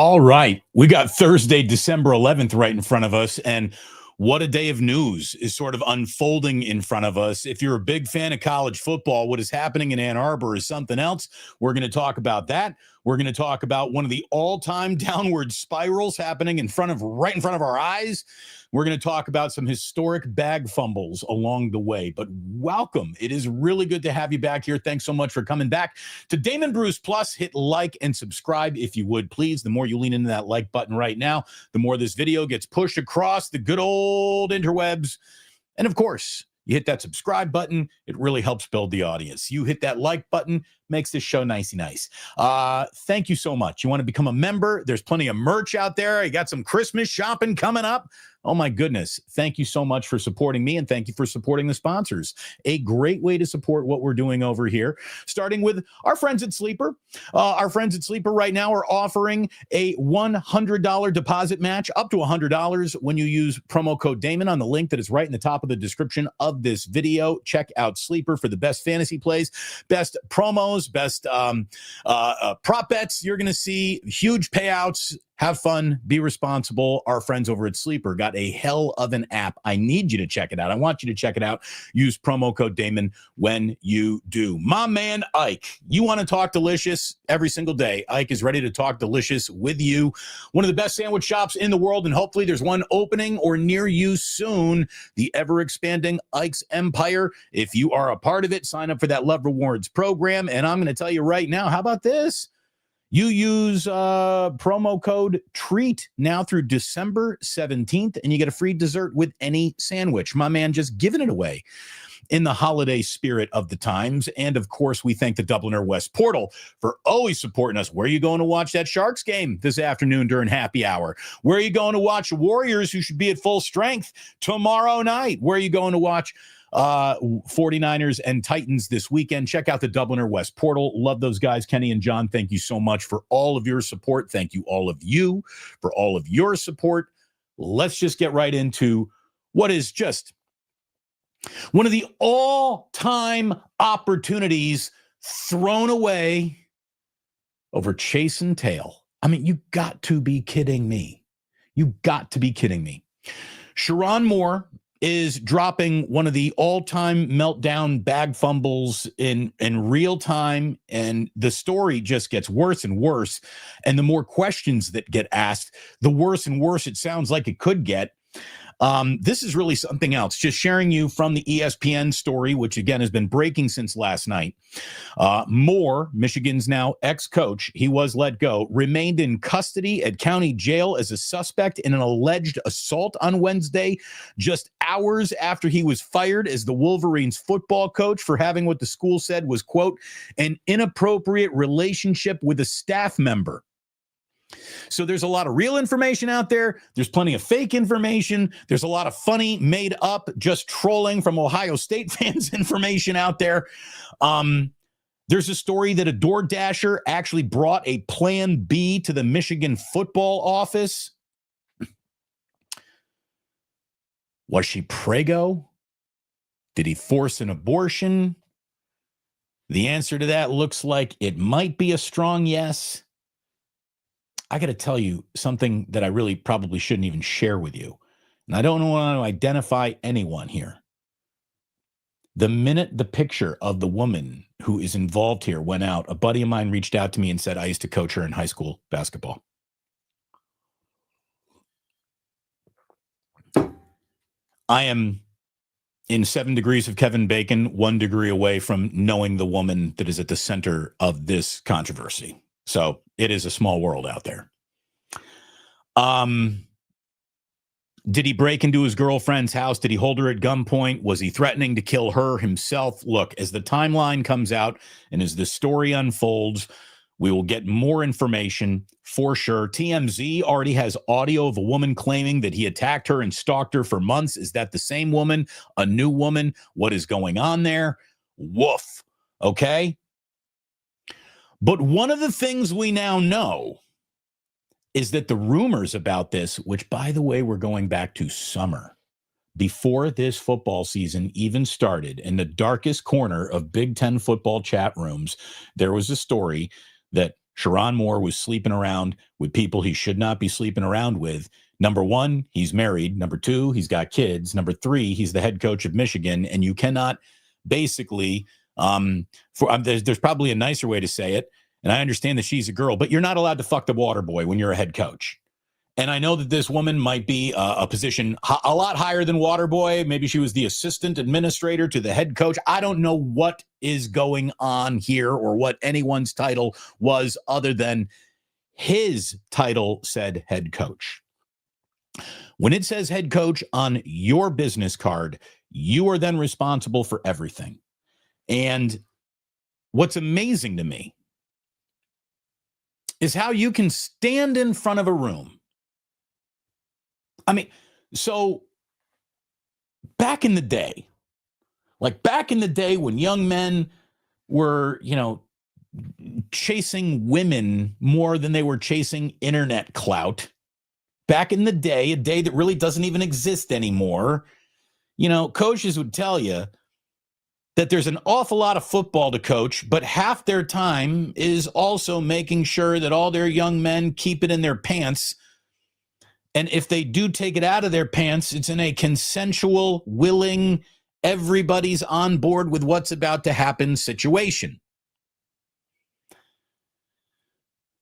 All right. We got Thursday, December 11th right in front of us. And what a day of news is sort of unfolding in front of us. If you're a big fan of college football, what is happening in Ann Arbor is something else. We're going to talk about that. We're going to talk about one of the all-time downward spirals happening right in front of our eyes. We're going to talk about some historic bag fumbles along the way. But welcome. It is really good to have you back here. Thanks so much for coming back to Damon Bruce Plus. Hit like and subscribe if you would, please. The more you lean into that like button right now, the more this video gets pushed across the good old interwebs. And of course, you hit that subscribe button. It really helps build the audience. You hit that like button, makes this show nicey nice. Thank you so much. You want to become a member? There's plenty of merch out there. You got some Christmas shopping coming up. Oh, my goodness. Thank you so much for supporting me, and thank you for supporting the sponsors. A great way to support what we're doing over here, starting with our friends at Sleeper. Our friends at Sleeper right now are offering a $100 deposit match, up to $100 when you use promo code Damon on the link that is right in the top of the description of this video. Check out Sleeper for the best fantasy plays, best promos, best prop bets. You're going to see huge payouts. Have fun, be responsible. Our friends over at Sleeper got a hell of an app. I need you to check it out. I want you to check it out. Use promo code Damon when you do. My man, Ike, you want to talk delicious every single day. Ike is ready to talk delicious with you. One of the best sandwich shops in the world, and hopefully there's one opening or near you soon. The ever-expanding Ike's Empire. If you are a part of it, sign up for that Love Rewards program. And I'm going to tell you right now, how about this? You use promo code TREAT now through December 17th, and you get a free dessert with any sandwich. My man, just giving it away in the holiday spirit of the times. And, of course, we thank the Dubliner West Portal for always supporting us. Where are you going to watch that Sharks game this afternoon during happy hour? Where are you going to watch Warriors, who should be at full strength, tomorrow night? Where are you going to watch 49ers and Titans this weekend? Check out the Dubliner West Portal. Love those guys. Kenny and John, thank you so much for all of your support. Thank you, all of you, for all of your support. Let's just get right into what is just one of the all-time opportunities thrown away over chase and tail. I mean, you got to be kidding me. You got to be kidding me. Sherrone Moore is dropping one of the all-time meltdown bag fumbles in real time, and the story just gets worse and worse. And the more questions that get asked, the worse and worse it sounds like it could get. This is really something else. Just sharing you from the ESPN story, which again has been breaking since last night. Moore, Michigan's now ex-coach, he was let go, remained in custody at county jail as a suspect in an alleged assault on Wednesday, just hours after he was fired as the Wolverines football coach for having what the school said was, quote, an inappropriate relationship with a staff member. So there's a lot of real information out there. There's plenty of fake information. There's a lot of funny, made up, just trolling from Ohio State fans information out there. There's a story that a DoorDasher actually brought a Plan B to the Michigan football office. Was she preggo? Did he force an abortion? The answer to that looks like it might be a strong yes. I got to tell you something that I really probably shouldn't even share with you. And I don't want to identify anyone here. The minute the picture of the woman who is involved here went out, a buddy of mine reached out to me and said, I used to coach her in high school basketball. I am in 7 degrees of Kevin Bacon, 1 degree away from knowing the woman that is at the center of this controversy. So it is a small world out there. Did he break into his girlfriend's house? Did he hold her at gunpoint? Was he threatening to kill her himself? Look, as the timeline comes out and as the story unfolds, we will get more information for sure. TMZ already has audio of a woman claiming that he attacked her and stalked her for months. Is that the same woman? A new woman? What is going on there? Woof. Okay. But one of the things we now know is that the rumors about this, which, by the way, we're going back to summer, before this football season even started, in the darkest corner of Big Ten football chat rooms, there was a story that Sherrone Moore was sleeping around with people he should not be sleeping around with. Number one, he's married. Number two, he's got kids. Number three, he's the head coach of Michigan. And you cannot basically, there's probably a nicer way to say it. And I understand that she's a girl, but you're not allowed to fuck the water boy when you're a head coach. And I know that this woman might be a position a lot higher than water boy. Maybe she was the assistant administrator to the head coach. I don't know what is going on here or what anyone's title was other than his title said head coach. When it says head coach on your business card, you are then responsible for everything. And what's amazing to me is how you can stand in front of a room. I mean, so back in the day when young men were, chasing women more than they were chasing internet clout, back in the day, a day that really doesn't even exist anymore, coaches would tell you that there's an awful lot of football to coach, but half their time is also making sure that all their young men keep it in their pants. And if they do take it out of their pants, it's in a consensual, willing, everybody's on board with what's about to happen situation.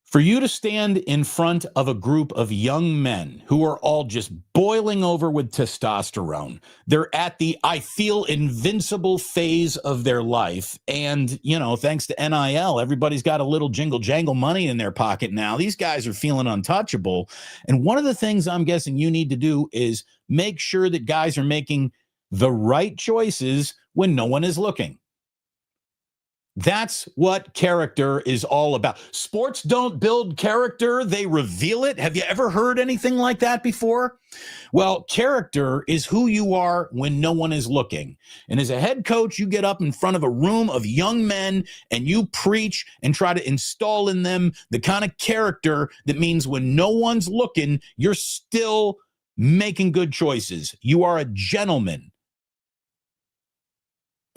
For you to stand in front of a group of young men who are all just boiling over with testosterone, they're at the I feel invincible phase of their life. And, thanks to NIL, everybody's got a little jingle jangle money in their pocket now. These guys are feeling untouchable. And one of the things I'm guessing you need to do is make sure that guys are making the right choices when no one is looking. That's what character is all about. Sports don't build character, they reveal it. Have you ever heard anything like that before? Well, character is who you are when no one is looking. And as a head coach, you get up in front of a room of young men and you preach and try to install in them the kind of character that means when no one's looking, you're still making good choices. You are a gentleman.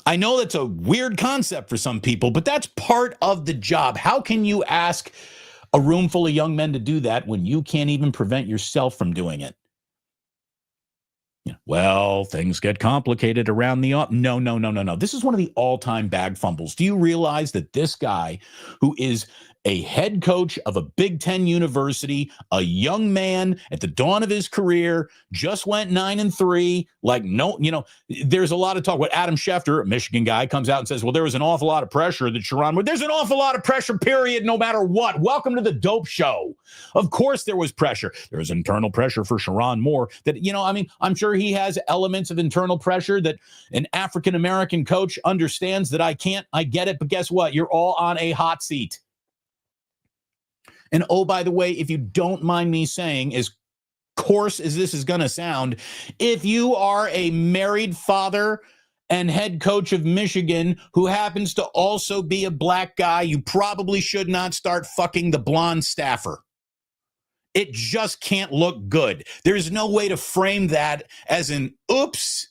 I know that's a weird concept for some people, but that's part of the job. How can you ask a room full of young men to do that when you can't even prevent yourself from doing it? Well, things get complicated around the No. This is one of the all-time bag fumbles. Do you realize that this guy who is a head coach of a Big Ten university, a young man at the dawn of his career, just went 9-3. There's a lot of talk. What Adam Schefter, a Michigan guy, comes out and says, well, there was an awful lot of pressure that Sherrone. There's an awful lot of pressure, period, no matter what. Welcome to the dope show. Of course there was pressure. There was internal pressure for Sherrone Moore that, I'm sure he has elements of internal pressure that an African-American coach understands that I get it, but guess what? You're all on a hot seat. And oh, by the way, if you don't mind me saying, as coarse as this is going to sound, if you are a married father and head coach of Michigan who happens to also be a black guy, you probably should not start fucking the blonde staffer. It just can't look good. There's no way to frame that as an oops.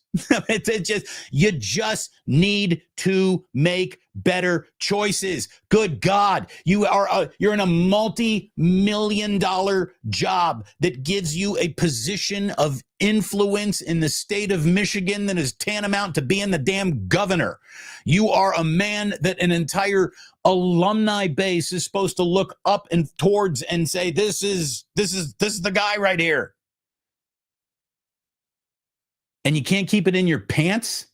You just need to make better choices. Good God, you're in a multi-million-dollar job that gives you a position of influence in the state of Michigan that is tantamount to being the damn governor. You are a man that an entire alumni base is supposed to look up and towards and say, this is the guy right here. And you can't keep it in your pants?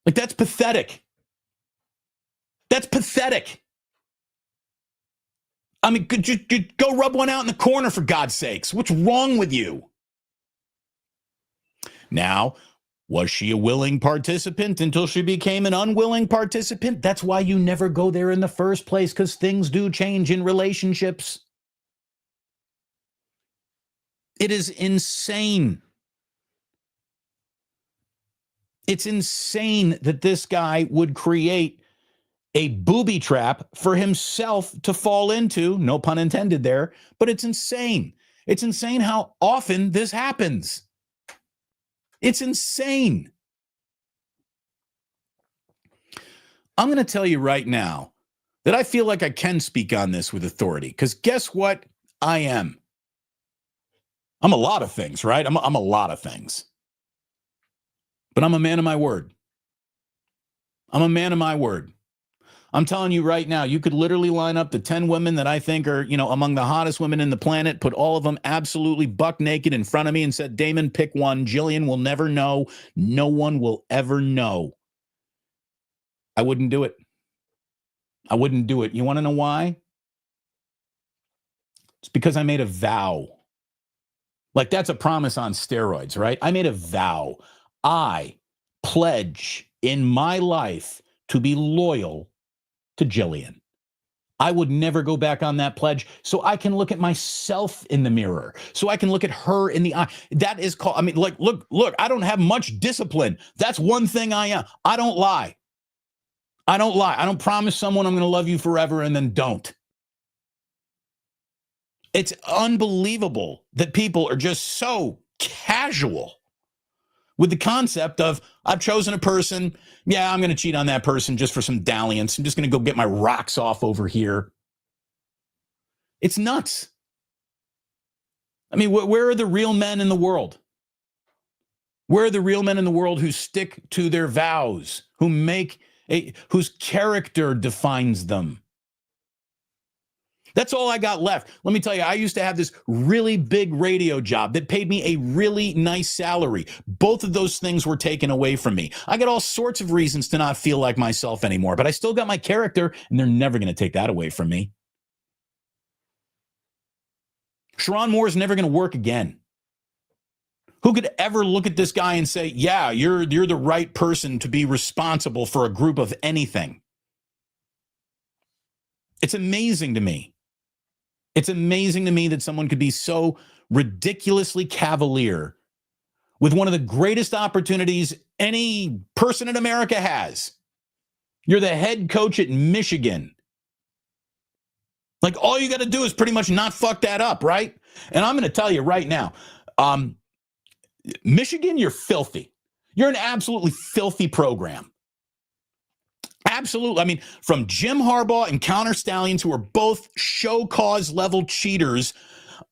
That's pathetic. That's pathetic. I mean, could you go rub one out in the corner, for God's sakes? What's wrong with you? Now, was she a willing participant until she became an unwilling participant? That's why you never go there in the first place, because things do change in relationships. It is insane. It's insane that this guy would create a booby trap for himself to fall into, no pun intended there, but it's insane. It's insane how often this happens. It's insane. I'm going to tell you right now that I feel like I can speak on this with authority. Because guess what? I am. I'm a lot of things, right? I'm a lot of things. But I'm a man of my word. I'm a man of my word. I'm telling you right now, you could literally line up the 10 women that I think are, among the hottest women in the planet, put all of them absolutely buck naked in front of me and said, Damon, pick one. Jillian will never know. No one will ever know. I wouldn't do it. I wouldn't do it. You want to know why? It's because I made a vow. Like, that's a promise on steroids, right? I made a vow. I pledge in my life to be loyal to Jillian. I would never go back on that pledge, so I can look at myself in the mirror, so I can look at her in the eye. That is called, look, I don't have much discipline. That's one thing I am. I don't lie. I don't promise someone I'm going to love you forever and then don't. It's unbelievable that people are just so casual with the concept of, I've chosen a person. Yeah, I'm going to cheat on that person just for some dalliance. I'm just going to go get my rocks off over here. It's nuts. I mean, where are the real men in the world? Where are the real men in the world who stick to their vows, whose character defines them? That's all I got left. Let me tell you, I used to have this really big radio job that paid me a really nice salary. Both of those things were taken away from me. I got all sorts of reasons to not feel like myself anymore, but I still got my character, and they're never going to take that away from me. Sherrone Moore is never going to work again. Who could ever look at this guy and say, yeah, you're the right person to be responsible for a group of anything? It's amazing to me. It's amazing to me that someone could be so ridiculously cavalier with one of the greatest opportunities any person in America has. You're the head coach at Michigan. Like, all you got to do is pretty much not fuck that up, right? And I'm going to tell you right now, Michigan, you're filthy. You're an absolutely filthy program. Absolutely. I mean, from Jim Harbaugh and Connor Stallions, who are both show cause level cheaters.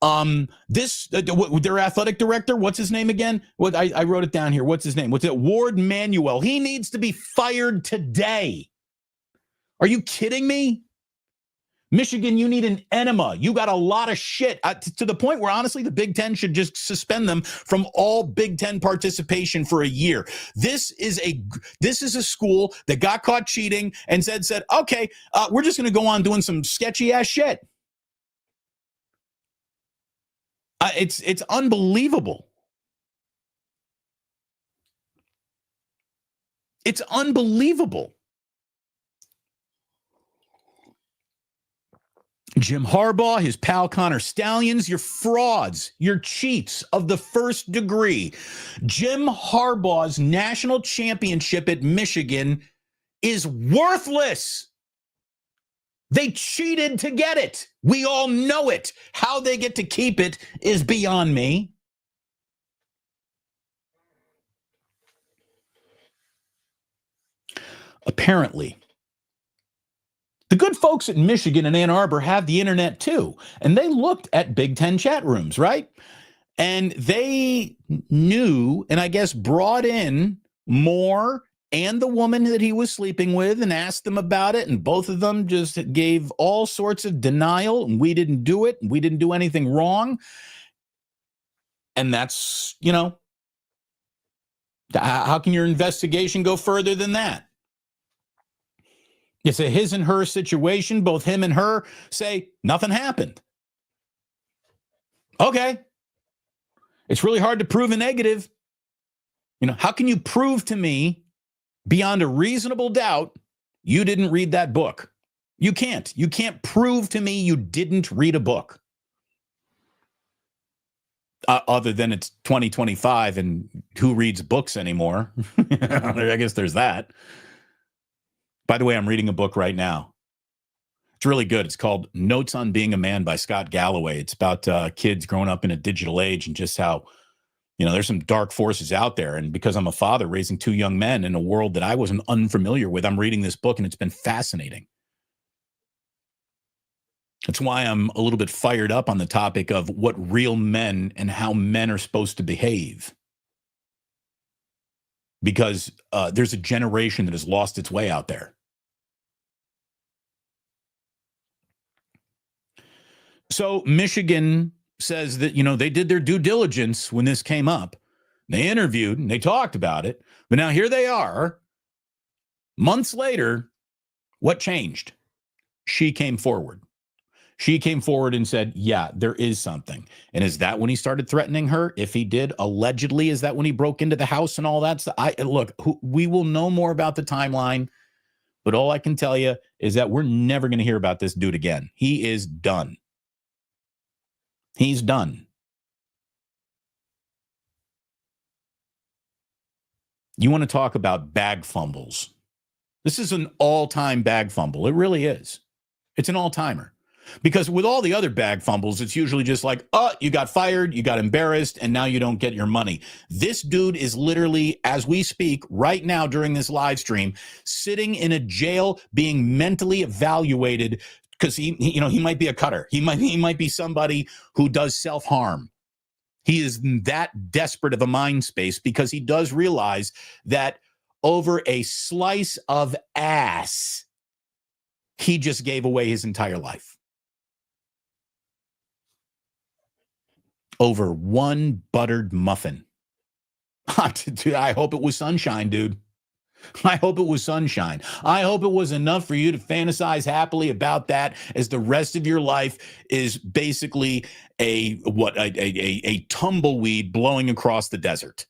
Their athletic director, what's his name again? I wrote it down here. What's his name? Ward Manuel. He needs to be fired today. Are you kidding me? Michigan, you need an enema. You got a lot of shit to the point where, honestly, the Big Ten should just suspend them from all Big Ten participation for a year. This is a school that got caught cheating and said, okay, we're just going to go on doing some sketchy ass shit. It's unbelievable. It's unbelievable. Jim Harbaugh, his pal Connor Stallions, you're frauds. You're cheats of the first degree. Jim Harbaugh's national championship at Michigan is worthless. They cheated to get it. We all know it. How they get to keep it is beyond me. Apparently, the good folks at Michigan and Ann Arbor have the internet too, and they looked at Big Ten chat rooms, right? And they knew, and I guess brought in Moore and the woman that he was sleeping with and asked them about it, and both of them just gave all sorts of denial, and we didn't do it, and we didn't do anything wrong. And that's, how can your investigation go further than that? It's a his and her situation. Both him and her say nothing happened. Okay. It's really hard to prove a negative. How can you prove to me beyond a reasonable doubt you didn't read that book? You can't. You can't prove to me you didn't read a book. Other than it's 2025 and who reads books anymore? I guess there's that. By the way, I'm reading a book right now. It's really good. It's called Notes on Being a Man by Scott Galloway. It's about kids growing up in a digital age and just how, there's some dark forces out there. And because I'm a father raising two young men in a world that I wasn't unfamiliar with, I'm reading this book and it's been fascinating. That's why I'm a little bit fired up on the topic of what real men and how men are supposed to behave. Because there's a generation that has lost its way out there. So Michigan says that, they did their due diligence when this came up. They interviewed and they talked about it. But now here they are. Months later, what changed? She came forward. She came forward and said, yeah, there is something. And is that when he started threatening her? If he did, allegedly, is that when he broke into the house and all that stuff? Look, we will know more about the timeline, but all I can tell you is that we're never going to hear about this dude again. He is done. He's done. You want to talk about bag fumbles? This is an all-time bag fumble. It really is. It's an all-timer. Because with all the other bag fumbles, it's usually just like, oh, you got fired, you got embarrassed, and now you don't get your money. This dude is literally, as we speak right now during this live stream, sitting in a jail being mentally evaluated because he might be a cutter. He might be somebody who does self-harm. He is that desperate of a mind space because he does realize that over a slice of ass, he just gave away his entire life. Over one buttered muffin. I hope it was sunshine, dude. I hope it was sunshine. I hope it was enough for you to fantasize happily about that as the rest of your life is basically a tumbleweed blowing across the desert.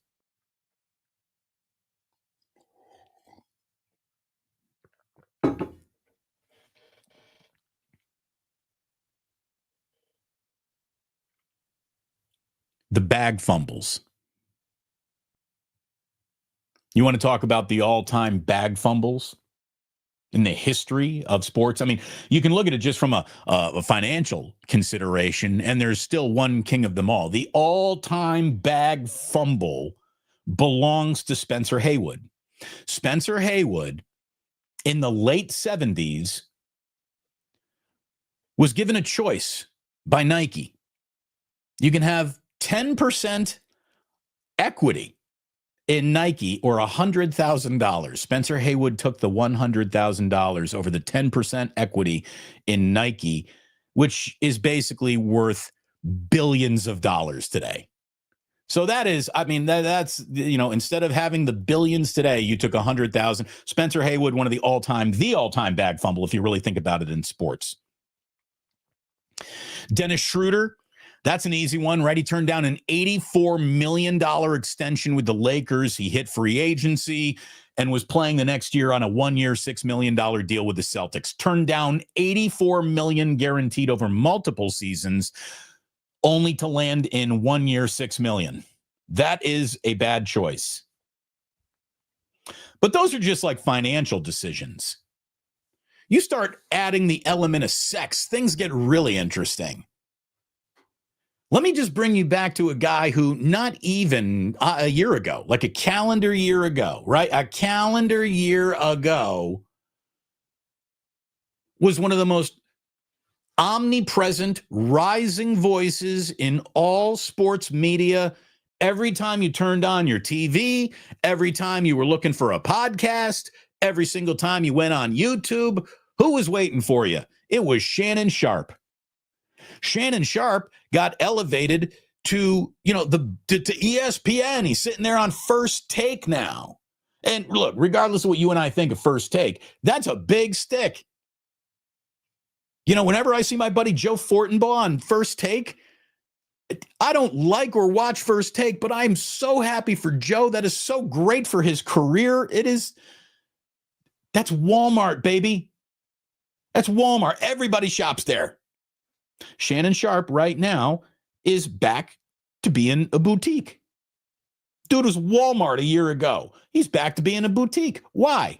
The bag fumbles. You want to talk about the all-time bag fumbles in the history of sports? I mean, you can look at it just from a financial consideration, and there's still one king of them all. The all-time bag fumble belongs to Spencer Haywood. Spencer Haywood, in the late 70s, was given a choice by Nike. You can have 10% equity in Nike or $100,000. Spencer Haywood took the $100,000 over the 10% equity in Nike, which is basically worth billions of dollars today. So that is, I mean, that's, instead of having the billions today, you took 100,000. Spencer Haywood, one of the all-time bag fumble, if you really think about it in sports. Dennis Schroeder, that's an easy one, right? He turned down an $84 million extension with the Lakers. He hit free agency and was playing the next year on a one-year, $6 million deal with the Celtics. Turned down $84 million guaranteed over multiple seasons, only to land in 1 year, $6 million. That is a bad choice. But those are just like financial decisions. You start adding the element of sex, things get really interesting. Let me just bring you back to a guy who not even a year ago, like a calendar year ago, right? A calendar year ago was one of the most omnipresent, rising voices in all sports media. Every time you turned on your TV, every time you were looking for a podcast, every single time you went on YouTube, who was waiting for you? It was Shannon Sharpe. Shannon Sharpe got elevated to, to ESPN. He's sitting there on First Take now. And look, regardless of what you and I think of First Take, that's a big stick. Whenever I see my buddy Joe Fortenbaugh on First Take, I don't like or watch First Take, but I'm so happy for Joe. That is so great for his career. That's Walmart, baby. That's Walmart. Everybody shops there. Shannon Sharpe right now is back to being a boutique. Dude was Walmart a year ago. He's back to being a boutique. Why?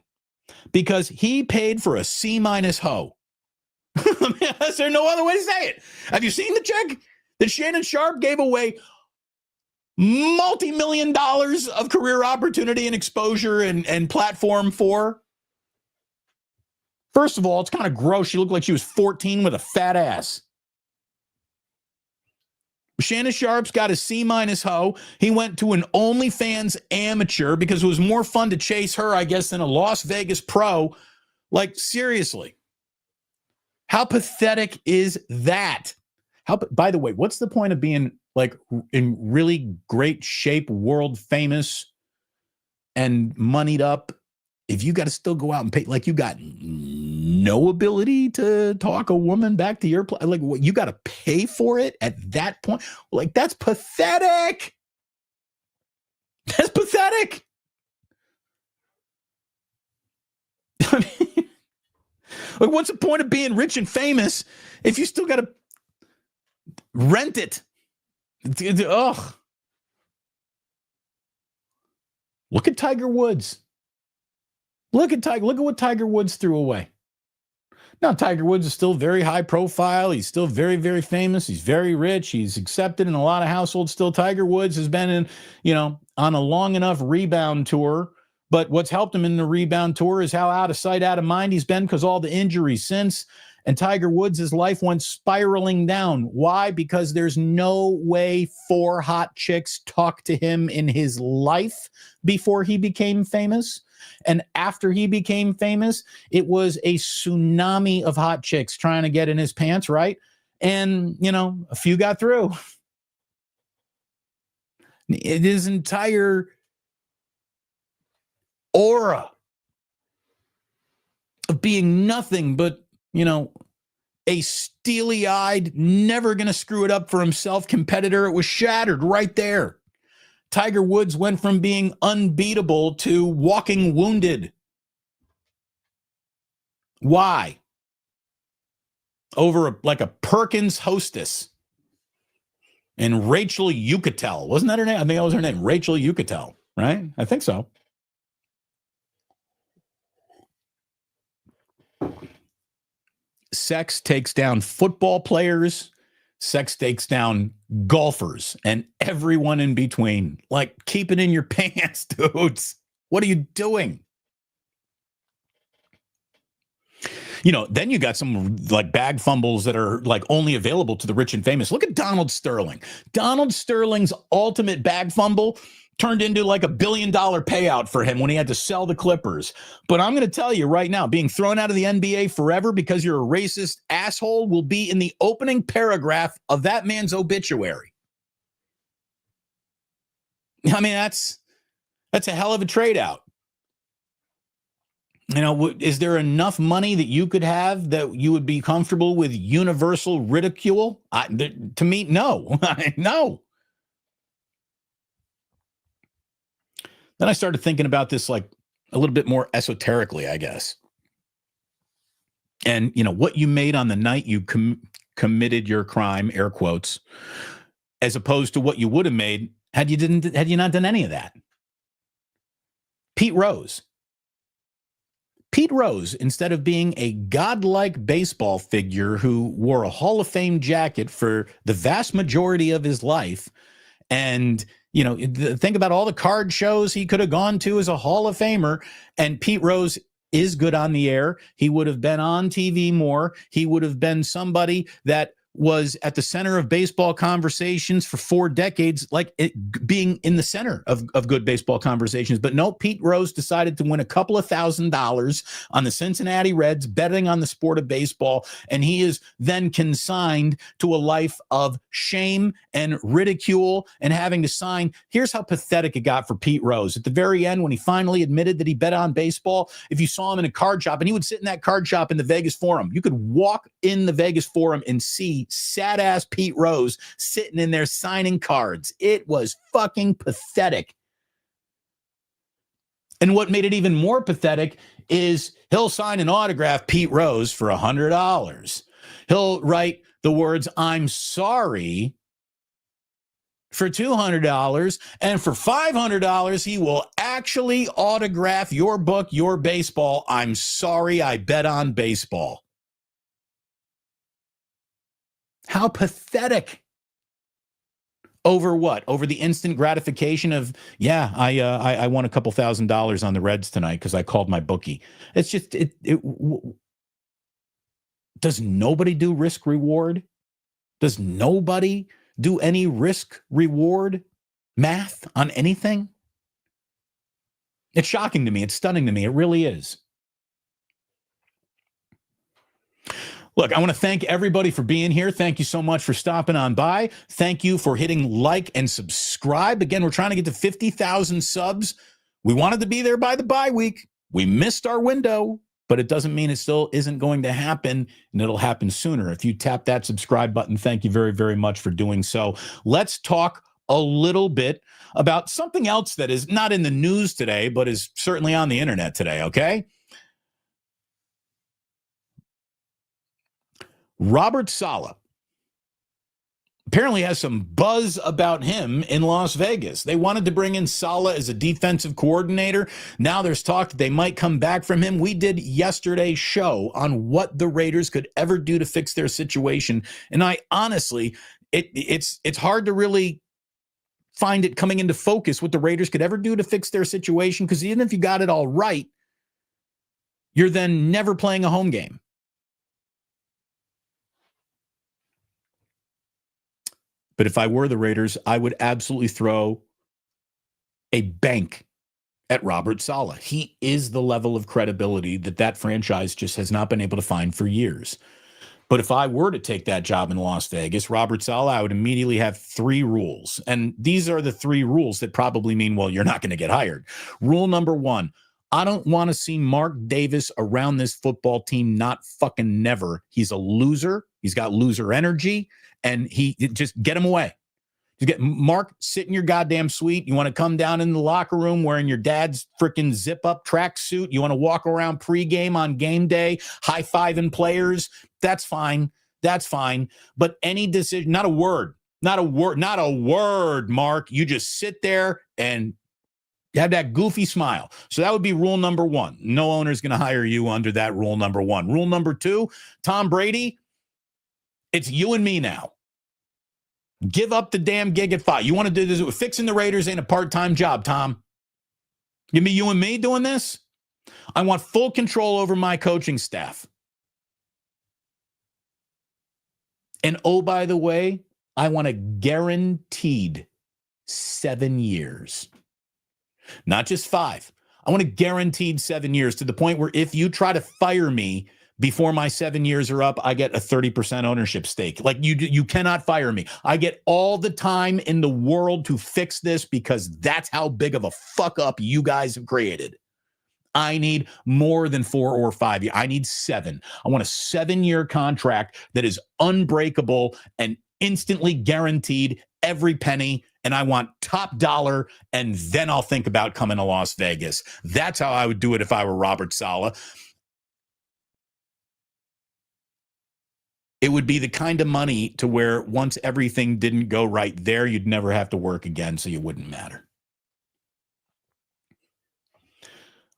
Because he paid for a C-minus hoe. Is there no other way to say it? Have you seen the check that Shannon Sharpe gave away? Multi-million dollars of career opportunity and exposure and platform for First of all, it's kind of gross. She looked like she was 14 with a fat ass. Shannon Sharp's got a C- hoe. He went to an OnlyFans amateur because it was more fun to chase her, I guess, than a Las Vegas pro. Like, seriously. How pathetic is that? By the way, what's the point of being like in really great shape, world famous, and moneyed up if you got to still go out and pay? Like, you got no ability to talk a woman back to your place. Like, what, you got to pay for it at that point? Like, that's pathetic. That's pathetic. I mean, like, what's the point of being rich and famous if you still got to rent it? Ugh. Look at Tiger Woods. Look at what Tiger Woods threw away. Now, Tiger Woods is still very high profile. He's still very, very famous. He's very rich. He's accepted in a lot of households still. Tiger Woods has been on a long enough rebound tour. But what's helped him in the rebound tour is how out of sight, out of mind he's been because all the injuries since. And Tiger Woods' life went spiraling down. Why? Because there's no way 4 hot chicks talked to him in his life before he became famous. And after he became famous, it was a tsunami of hot chicks trying to get in his pants, right? And, a few got through. His entire aura of being nothing but, a steely-eyed, never going to screw it up for himself competitor. It was shattered right there. Tiger Woods went from being unbeatable to walking wounded. Why? Over a Perkins hostess. And Rachel Yucatel. Wasn't that her name? I think that was her name. Rachel Yucatel, right? I think so. Sex takes down football players. Sex takes down golfers and everyone in between. Like, keep it in your pants, dudes. What are you doing? Then you got some like bag fumbles that are like only available to the rich and famous. Look at Donald Sterling. Donald Sterling's ultimate bag fumble turned into like $1 billion payout for him when he had to sell the Clippers. But I'm going to tell you right now, being thrown out of the NBA forever because you're a racist asshole will be in the opening paragraph of that man's obituary. I mean, that's a hell of a trade out. Is there enough money that you could have that you would be comfortable with universal ridicule? To me, no. No. Then I started thinking about this like a little bit more esoterically, I guess. And, what you made on the night you committed your crime, air quotes, as opposed to what you would have made had you not done any of that. Pete Rose, instead of being a godlike baseball figure who wore a Hall of Fame jacket for the vast majority of his life, and think about all the card shows he could have gone to as a Hall of Famer. And Pete Rose is good on the air. He would have been on TV more. He would have been somebody that was at the center of baseball conversations for 4 decades, like being in the center of good baseball conversations. But no, Pete Rose decided to win a couple of $1,000s on the Cincinnati Reds, betting on the sport of baseball. And he is then consigned to a life of shame and ridicule and having to sign. Here's how pathetic it got for Pete Rose. At the very end, when he finally admitted that he bet on baseball, if you saw him in a card shop, and he would sit in that card shop in the Vegas Forum, you could walk in the Vegas Forum and see sad ass Pete Rose sitting in there signing cards. It was fucking pathetic. And what made it even more pathetic is he'll sign an autograph, Pete Rose, for $100. He'll write the words, "I'm sorry," for $200. And for $500, he will actually autograph your book, your baseball. "I'm sorry, I bet on baseball." How pathetic. Over what? Over the instant gratification of, I won a couple $1,000s on the Reds tonight because I called my bookie. It's just Does nobody do risk reward? Does nobody do any risk reward math on anything? It's shocking to me. It's stunning to me. It really is. Look, I want to thank everybody for being here. Thank you so much for stopping on by. Thank you for hitting like and subscribe. Again, we're trying to get to 50,000 subs. We wanted to be there by the bye week. We missed our window, but it doesn't mean it still isn't going to happen, and it'll happen sooner. If you tap that subscribe button, thank you very, very much for doing so. Let's talk a little bit about something else that is not in the news today, but is certainly on the internet today, okay? Robert Saleh apparently has some buzz about him in Las Vegas. They wanted to bring in Saleh as a defensive coordinator. Now there's talk that they might come back from him. We did yesterday's show on what the Raiders could ever do to fix their situation. And I honestly, it's hard to really find it coming into focus what the Raiders could ever do to fix their situation, because even if you got it all right, you're then never playing a home game. But if I were the Raiders, I would absolutely throw a bank at Robert Saleh. He is the level of credibility that franchise just has not been able to find for years. But if I were to take that job in Las Vegas, Robert Saleh, I would immediately have 3 rules. And these are the 3 rules that probably mean, well, you're not going to get hired. Rule number 1, I don't want to see Mark Davis around this football team, not fucking never. He's a loser. He's got loser energy. And just get him away. Just get Mark, sit in your goddamn suite. You want to come down in the locker room wearing your dad's freaking zip-up tracksuit. You want to walk around pregame on game day, high-fiving players. That's fine. That's fine. But any decision, not a word, Mark. You just sit there and have that goofy smile. So that would be rule number 1. No owner is going to hire you under that rule number 1. Rule number 2, Tom Brady, it's you and me now. Give up the damn gig at 5. You want to do this? Fixing the Raiders ain't a part-time job, Tom. Give me you and me doing this. I want full control over my coaching staff. And oh, by the way, I want a guaranteed 7 years. Not just 5. I want a guaranteed 7 years, to the point where if you try to fire me before my 7 years are up, I get a 30% ownership stake. Like, you cannot fire me. I get all the time in the world to fix this, because that's how big of a fuck up you guys have created. I need more than 4 or 5 years. I need 7. I want a 7-year contract that is unbreakable and instantly guaranteed every penny. And I want top dollar, and then I'll think about coming to Las Vegas. That's how I would do it if I were Robert Saleh. It would be the kind of money to where once everything didn't go right there, you'd never have to work again, so you wouldn't matter.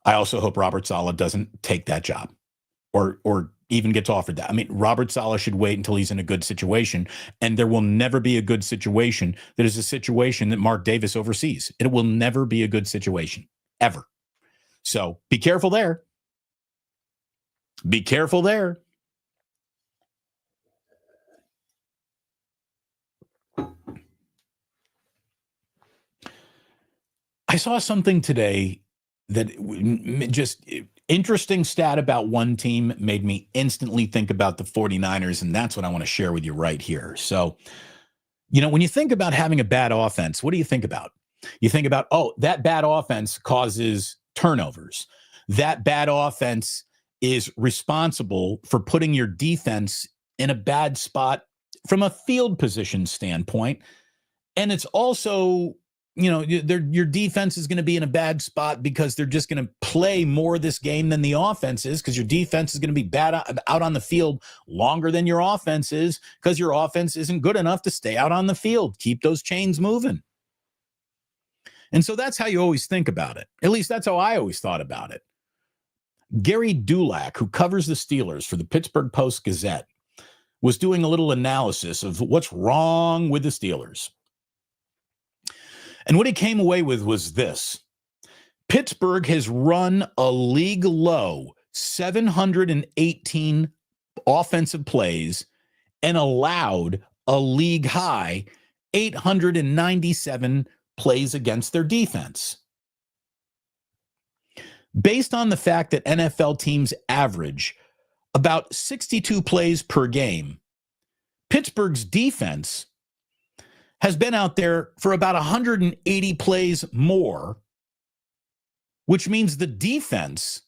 I also hope Robert Saleh doesn't take that job or even gets offered that. I mean, Robert Saleh should wait until he's in a good situation, and there will never be a good situation that is a situation that Mark Davis oversees. It will never be a good situation, ever. So be careful there. Be careful there. I saw something today that just interesting stat about one team made me instantly think about the 49ers, and that's what I want to share with you right here. So, when you think about having a bad offense, what do you think about? You think about, that bad offense causes turnovers. That bad offense is responsible for putting your defense in a bad spot from a field position standpoint. And it's also, your defense is going to be in a bad spot because they're just going to play more of this game than the offense is, because your defense is going to be bad out on the field longer than your offense is, because your offense isn't good enough to stay out on the field. Keep those chains moving. And so that's how you always think about it. At least that's how I always thought about it. Gary Dulac, who covers the Steelers for the Pittsburgh Post-Gazette, was doing a little analysis of what's wrong with the Steelers. And what he came away with was this: Pittsburgh has run a league low 718 offensive plays and allowed a league high 897 plays against their defense. Based on the fact that NFL teams average about 62 plays per game, Pittsburgh's defense has been out there for about 180 plays more, which means the defense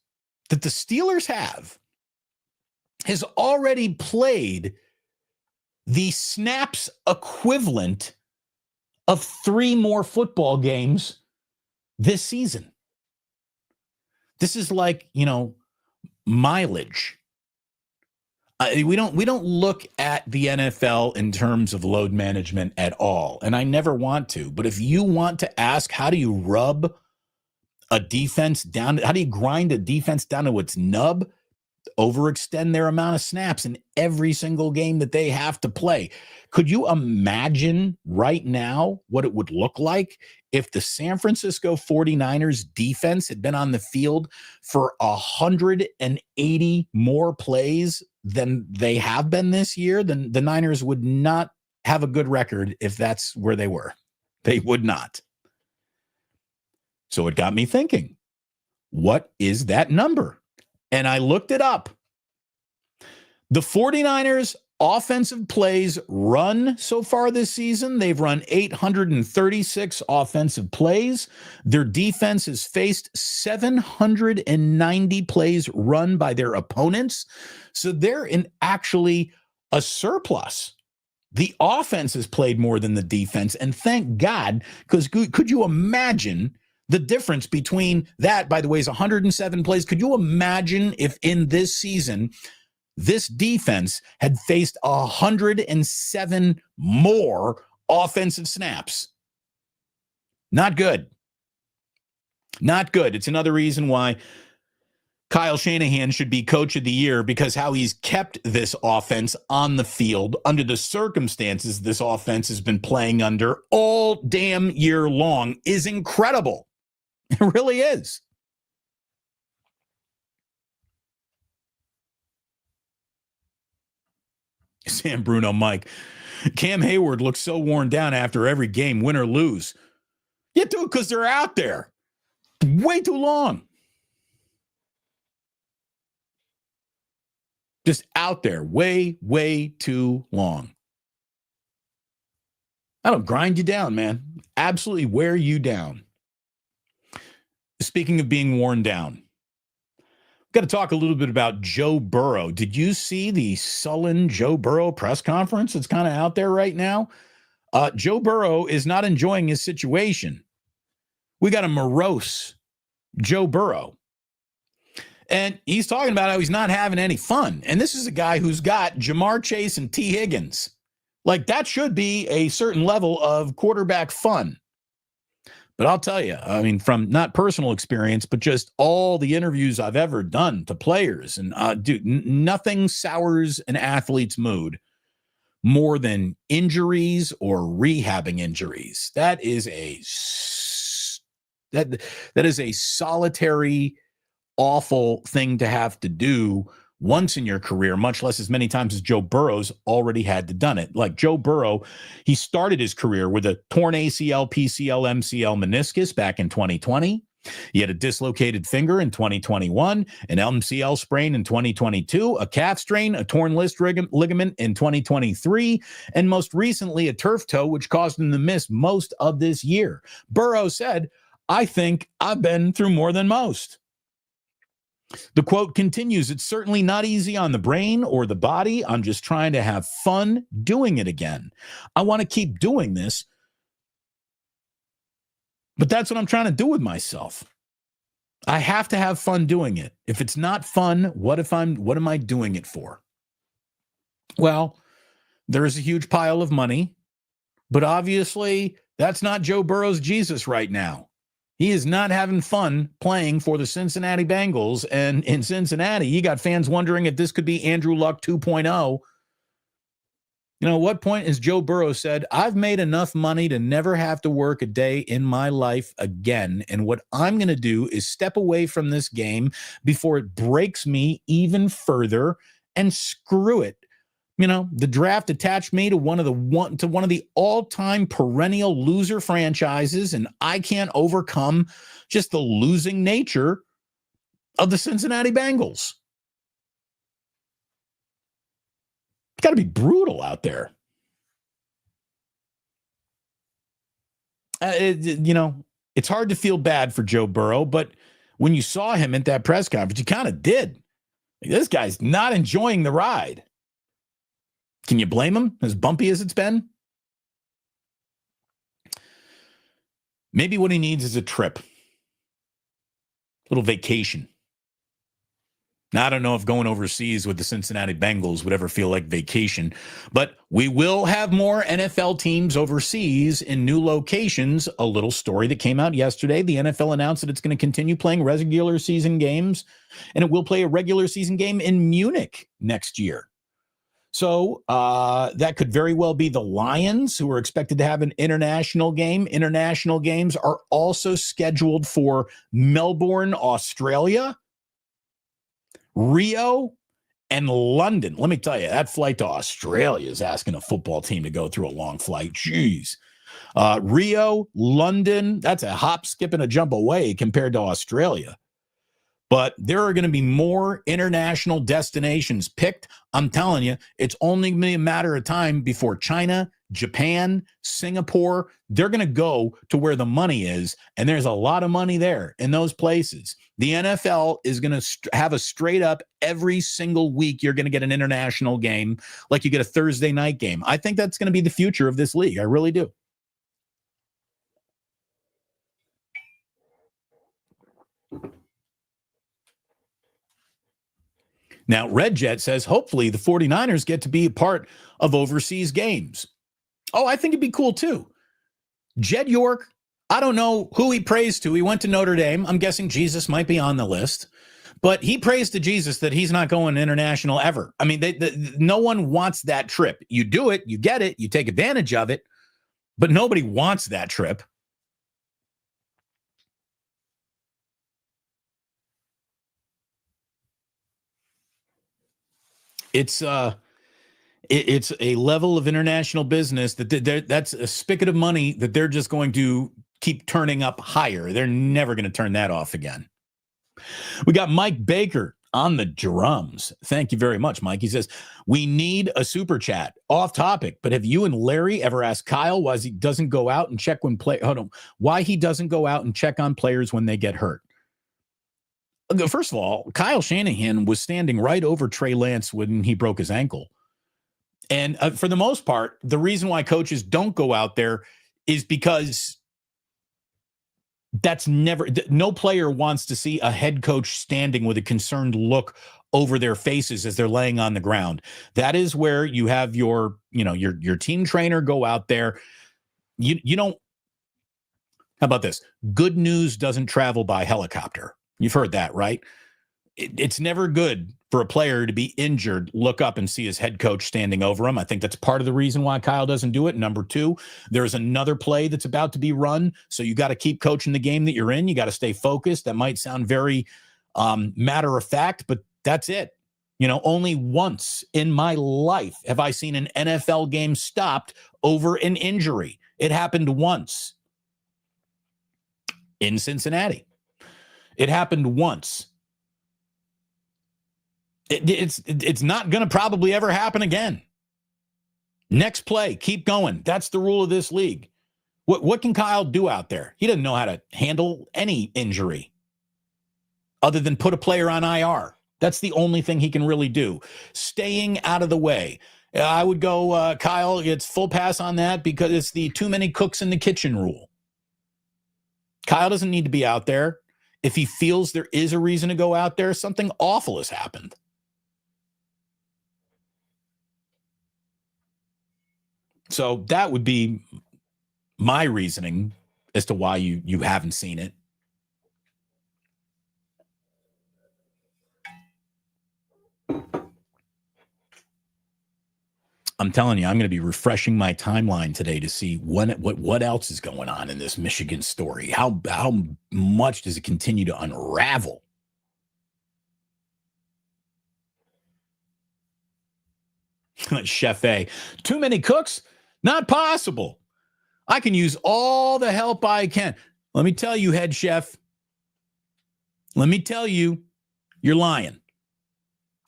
that the Steelers have has already played the snaps equivalent of 3 more football games this season. This is like, mileage. We don't look at the NFL in terms of load management at all, and I never want to. But if you want to ask, how do you rub a defense down? How do you grind a defense down to its nub? Overextend their amount of snaps in every single game that they have to play. Could you imagine right now what it would look like if the San Francisco 49ers defense had been on the field for 180 more plays than they have been this year? Then the Niners would not have a good record if that's where they were. They would not. So it got me thinking, what is that number? And I looked it up. The 49ers offensive plays run so far this season, they've run 836 offensive plays. Their defense has faced 790 plays run by their opponents. So they're in actually a surplus. The offense has played more than the defense. And thank God, because could you imagine the difference between that, by the way, is 107 plays. Could you imagine if in this season, this defense had faced 107 more offensive snaps? Not good. Not good. It's another reason why Kyle Shanahan should be coach of the year, because how he's kept this offense on the field under the circumstances this offense has been playing under all damn year long is incredible. It really is. Sam Bruno, Mike. Cam Hayward looks so worn down after every game, win or lose. Yeah, dude, because they're out there way too long. Just out there way, way too long. That'll grind you down, man. Absolutely wear you down. Speaking of being worn down, we've got to talk a little bit about Joe Burrow. Did you see the sullen Joe Burrow press conference that's kind of out there right now? Joe Burrow is not enjoying his situation. We got a morose Joe Burrow. And he's talking about how he's not having any fun. And this is a guy who's got Jamar Chase and T. Higgins. Like, that should be a certain level of quarterback fun. But I'll tell you, I mean, from not personal experience, but just all the interviews I've ever done to players, and dude, nothing sours an athlete's mood more than injuries or rehabbing injuries. That is a solitary, awful thing to have to do once in your career, much less as many times as Joe Burrow's already had to done it. Like Joe Burrow, he started his career with a torn ACL, PCL, MCL, meniscus back in 2020. He had a dislocated finger in 2021, an MCL sprain in 2022, a calf strain, a torn wrist ligament in 2023, and most recently a turf toe, which caused him to miss most of this year. Burrow said, "I think I've been through more than most." The quote continues, "It's certainly not easy on the brain or the body. I'm just trying to have fun doing it again. I want to keep doing this, but that's what I'm trying to do with myself. I have to have fun doing it. If it's not fun, what am I doing it for?" Well, there is a huge pile of money, but obviously that's not Joe Burrow's Jesus right now. He is not having fun playing for the Cincinnati Bengals. And in Cincinnati, you got fans wondering if this could be Andrew Luck 2.0. You know, at what point has Joe Burrow said, "I've made enough money to never have to work a day in my life again. And what I'm going to do is step away from this game before it breaks me even further and screw it. The draft attached me to one of the all-time perennial loser franchises, and I can't overcome just the losing nature of the Cincinnati Bengals. It's got to be brutal out there. It's hard to feel bad for Joe Burrow, but when you saw him at that press conference, you kind of did. This guy's not enjoying the ride. Can you blame him, as bumpy as it's been? Maybe what he needs is a trip, a little vacation. Now, I don't know if going overseas with the Cincinnati Bengals would ever feel like vacation, but we will have more NFL teams overseas in new locations. A little story that came out yesterday. The NFL announced that it's going to continue playing regular season games, and it will play a regular season game in Munich next year. So that could very well be the Lions, who are expected to have an international game. International games are also scheduled for Melbourne, Australia, Rio, and London. Let me tell you, that flight to Australia is asking a football team to go through a long flight. Jeez. Rio, London, that's a hop, skip, and a jump away compared to Australia. But there are going to be more international destinations picked. I'm telling you, it's only going to be a matter of time before China, Japan, Singapore, they're going to go to where the money is. And there's a lot of money there in those places. The NFL is going to have a straight up every single week. You're going to get an international game like you get a Thursday night game. I think that's going to be the future of this league. I really do. Now, Red Jet says, hopefully the 49ers get to be a part of overseas games. Oh, I think it'd be cool too. Jed York, I don't know who he prays to. He went to Notre Dame. I'm guessing Jesus might be on the list. But he prays to Jesus that he's not going international ever. I mean, no one wants that trip. You do it, you get it, you take advantage of it, but nobody wants that trip. It's a level of international business that's a spigot of money that they're just going to keep turning up higher. They're never going to turn that off again. We got Mike Baker on the drums. Thank you very much, Mike. He says, we need a super chat. Off topic, but have you and Larry ever asked Kyle why he doesn't go out and check why he doesn't go out and check on players when they get hurt? First of all, Kyle Shanahan was standing right over Trey Lance when he broke his ankle. And for the most part, the reason why coaches don't go out there is because no player wants to see a head coach standing with a concerned look over their faces as they're laying on the ground. That is where you have your team trainer go out there. You don't. How about this? Good news doesn't travel by helicopter. You've heard that, right? It's never good for a player to be injured, look up and see his head coach standing over him. I think that's part of the reason why Kyle doesn't do it. Number two, there's another play that's about to be run. So you got to keep coaching the game that you're in. You got to stay focused. That might sound very matter of fact, but that's it. Only once in my life have I seen an NFL game stopped over an injury. It happened once in Cincinnati. It happened once. It's not going to probably ever happen again. Next play, keep going. That's the rule of this league. What can Kyle do out there? He doesn't know how to handle any injury other than put a player on IR. That's the only thing he can really do. Staying out of the way. I would go, Kyle, it's full pass on that because it's the too many cooks in the kitchen rule. Kyle doesn't need to be out there. If he feels there is a reason to go out there, something awful has happened. So that would be my reasoning as to why you haven't seen it. I'm telling you, I'm going to be refreshing my timeline today to see what else is going on in this Michigan story. How much does it continue to unravel? Chef A. Too many cooks? Not possible. I can use all the help I can. Let me tell you, head chef. Let me tell you, you're lying.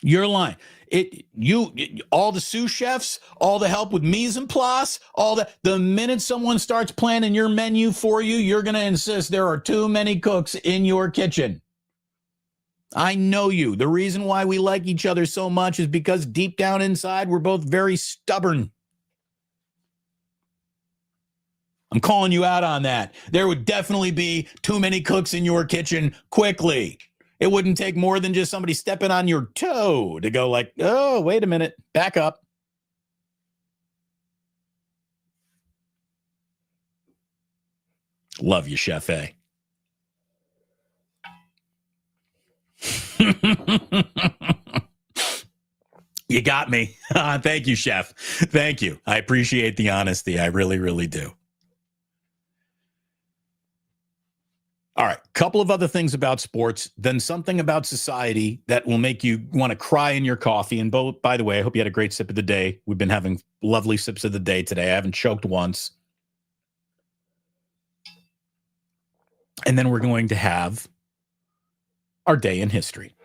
You're lying. All the sous chefs, all the help with mise en place, the minute someone starts planning your menu for you, you're going to insist there are too many cooks in your kitchen. I know you. The reason why we like each other so much is because deep down inside, we're both very stubborn. I'm calling you out on that. There would definitely be too many cooks in your kitchen quickly. It wouldn't take more than just somebody stepping on your toe to go like, oh, wait a minute, back up. Love you, Chef A. You got me. Thank you, Chef. Thank you. I appreciate the honesty. I really, really do. All right, couple of other things about sports, then something about society that will make you want to cry in your coffee. And by the way, I hope you had a great sip of the day. We've been having lovely sips of the day today. I haven't choked once. And then we're going to have our day in history.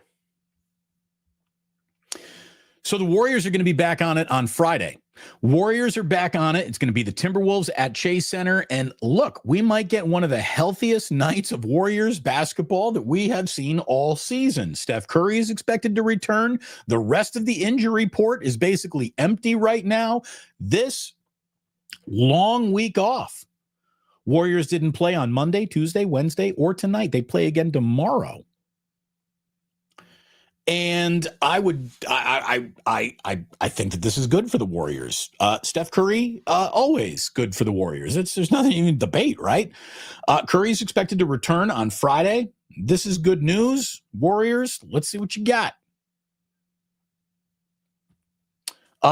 So the Warriors are going to be back on it on Friday. Warriors are back on it. It's going to be the Timberwolves at Chase Center. And look, we might get one of the healthiest nights of Warriors basketball that we have seen all season. Steph Curry is expected to return. The rest of the injury report is basically empty right now. This long week off. Warriors didn't play on Monday, Tuesday, Wednesday, or tonight. They play again tomorrow. And I think that this is good for the Warriors. Steph Curry, always good for the Warriors. There's nothing even debate, right? Curry's expected to return on Friday. This is good news. Warriors, let's see what you got.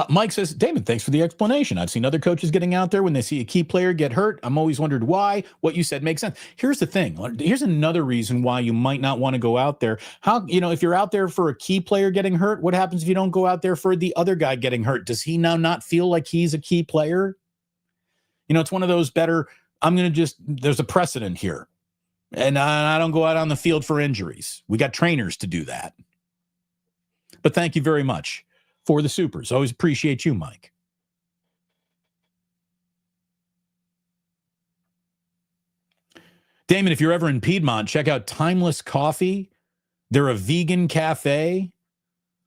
Mike says, Damon, thanks for the explanation. I've seen other coaches getting out there when they see a key player get hurt. I'm always wondered why. What you said makes sense. Here's the thing. Here's another reason why you might not want to go out there. If you're out there for a key player getting hurt, what happens if you don't go out there for the other guy getting hurt? Does he now not feel like he's a key player? It's one of those better, there's a precedent here. And I don't go out on the field for injuries. We got trainers to do that. But thank you very much for the supers. Always appreciate you, Mike. Damon, if you're ever in Piedmont, check out Timeless Coffee. They're a vegan cafe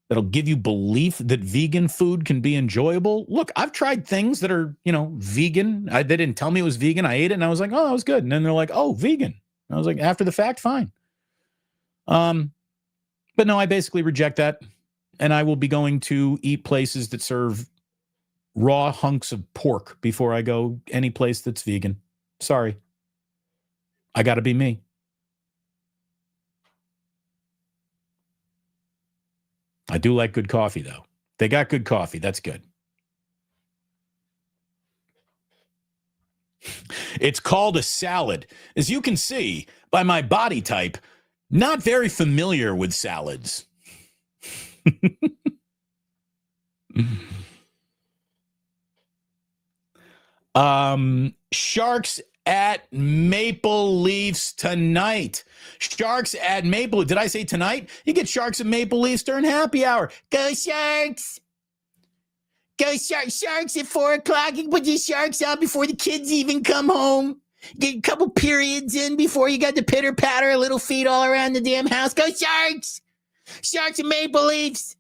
that'll give you belief that vegan food can be enjoyable. Look, I've tried things that are, vegan. They didn't tell me it was vegan. I ate it and I was like, oh, that was good. And then they're like, oh, vegan. And I was like, after the fact, fine. But no, I basically reject that. And I will be going to eat places that serve raw hunks of pork before I go any place that's vegan. Sorry. I got to be me. I do like good coffee, though. They got good coffee. That's good. It's called a salad. As you can see by my body type, not very familiar with salads. Sharks at Maple Leafs tonight. Sharks at Maple. Did I say tonight? You get Sharks at Maple Leafs during happy hour. Go Sharks! Go Sharks! Sharks at 4 o'clock. You can put your Sharks out before the kids even come home. Get a couple periods in before you got the pitter patter, little feet all around the damn house. Go Sharks! Sharks and Maple Leafs.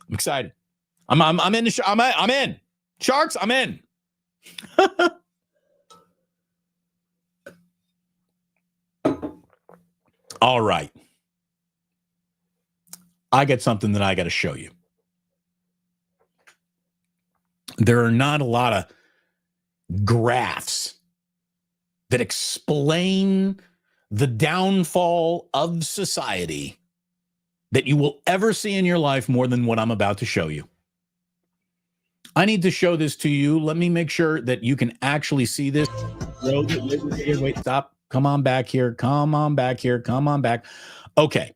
I'm excited. I'm in. I'm in. Sharks, I'm in. All right. I got something that I got to show you. There are not a lot of graphs that explain the downfall of society that you will ever see in your life more than what I'm about to show you. I need to show this to you. Let me make sure that you can actually see this. Wait, stop. Come on back here. Come on back here. Come on back. Okay.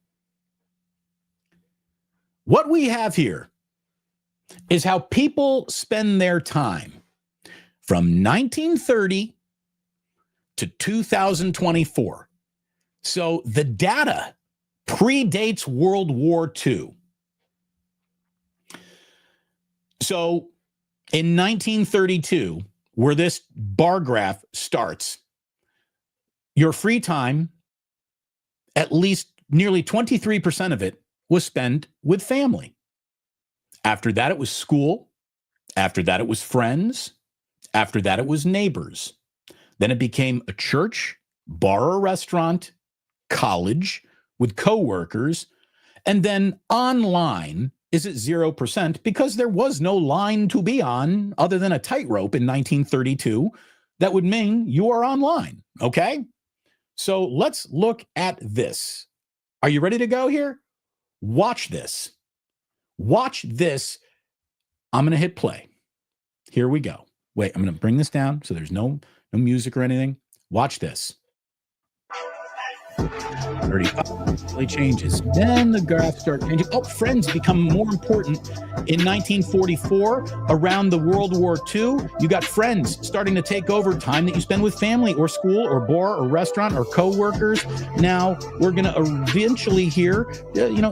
What we have here is how people spend their time from 1930 to 2024. So the data predates World War II. So in 1932, where this bar graph starts, your free time, at least nearly 23% of it, was spent with family. After that, it was school. After that, it was friends. After that, it was neighbors. Then it became a church, bar or restaurant, college with coworkers, and then online is at 0% because there was no line to be on other than a tightrope in 1932. That would mean you are online, okay? So let's look at this. Are you ready to go here? Watch this. Watch this. I'm going to hit play. Here we go. Wait, I'm going to bring this down so there's no music or anything. Watch this. 35 really changes. Then the graphs start changing. Oh, friends become more important in 1944. Around the World War II, you got friends starting to take over time that you spend with family or school or bar or restaurant or coworkers. Now we're going to eventually hear,